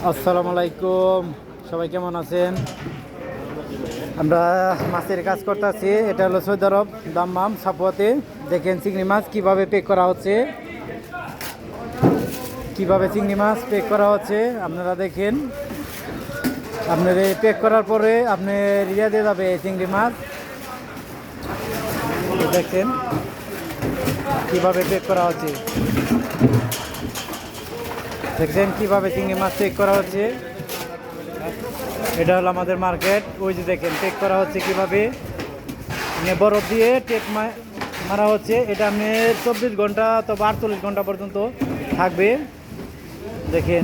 আসসালামু আলাইকুম, সবাই কেমন আছেন? আমরা মাছের কাজ করতেছি। এটা হলো সৌদি আরব দাম্মাম সাপোয়াতে। দেখেন চিংড়ি মাছ কিভাবে পেক করা হচ্ছে, কিভাবে চিংড়ি মাছ পেক করা হচ্ছে আপনারা দেখেন। আপনার পেক করার পরে আপনি রিয়া দিয়ে যাবে চিংড়ি মাছ। দেখেন কিভাবে পেক করা হচ্ছে, দেখছেন কিভাবে চিংড়ি মাছ পেক করা হচ্ছে। এটা হলো আমাদের মার্কেট। ওই যে দেখেন পেক করা হচ্ছে কিভাবে, বরফ দিয়ে টেক মারা হচ্ছে। এটা আপনি 24 ঘন্টা অথবা 48 ঘন্টা পর্যন্ত থাকবে। দেখেন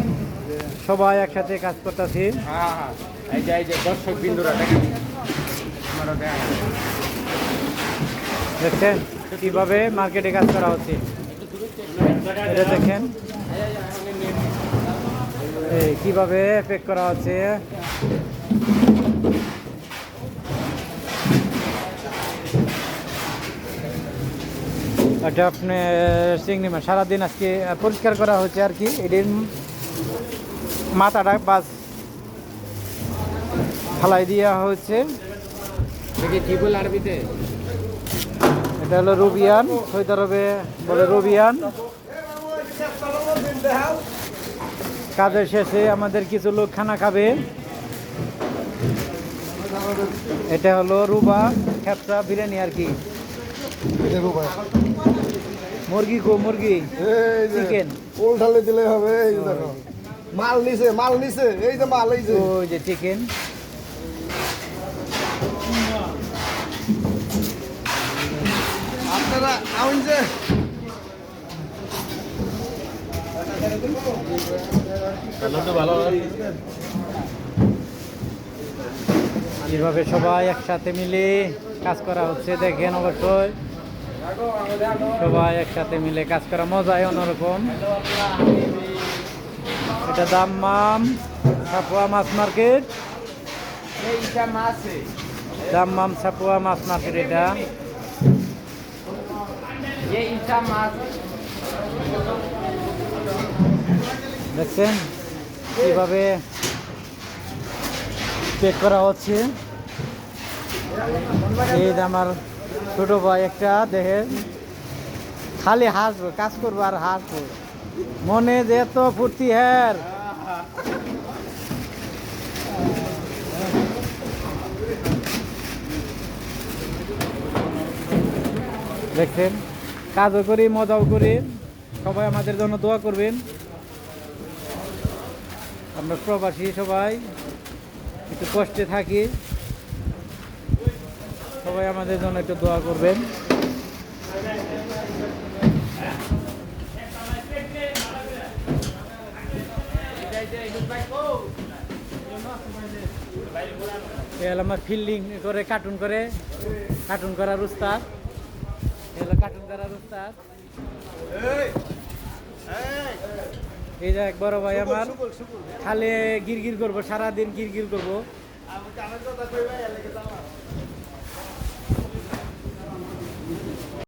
সবাই একসাথে কাজ করতেছি। দেখছেন কিভাবে মার্কেটে কাজ করা হচ্ছে। এটা দেখেন কিভাবে প্যাক করা হচ্ছে। এটা আপনি চিংড়ি মাছ সারাদিন আজকে পরিষ্কার করা হচ্ছে আর কি। এটির মাথাটা বাস ফালাই দেওয়া হচ্ছে। এটা হলো রুবিয়ান, সৌদি আরবে বলে রুবিয়ান। কাজের শেষে আমাদের কিছু লোক খানা খাবে। এটা হলো রুবা খেপসা বিরিয়ানি আর কি। মুরগি মুরগি চিকেন উল্টালে দিলে হবে। এই দেখো মাল নিছে, মাল নিছে, এই যে মাল, এই যে ওই যে চিকেন। আপনারা আউন যে কিভাবে সবাই একসাথে মিলে কাজ করা হচ্ছে দেখেন। অবশ্যই সবাই একসাথে মিলে কাজ করা মজাই অন্যরকম। এটা দাম্মাম সাপুয়া মাছ মার্কেট, দাম্মাম সাপুয়া মাছ মার্কেট। এটা দেখছেন কিভাবে পেক করা হচ্ছে। এই আমার ছোট ভাই একটা দেখে খালি হাসবো, কাজ করবো আর হাসবো, মনে যে এত ফুর্তি। হ্যার দেখছেন কাজও করি মজাও করি। সবাই আমাদের জন্য দোয়া করবেন। আমরা প্রবাসী সবাই একটু কষ্টে থাকি, সবাই আমাদের জন্য একটু দোয়া করবেন। আমার ফিল্ডিং করে কার্টুন করার উস্তাদ। কার্টুন করার উস্তাদ এই যে এক বড় ভাই আমার, খালি গিরগির করবো সারাদিন, গিরগির করবো।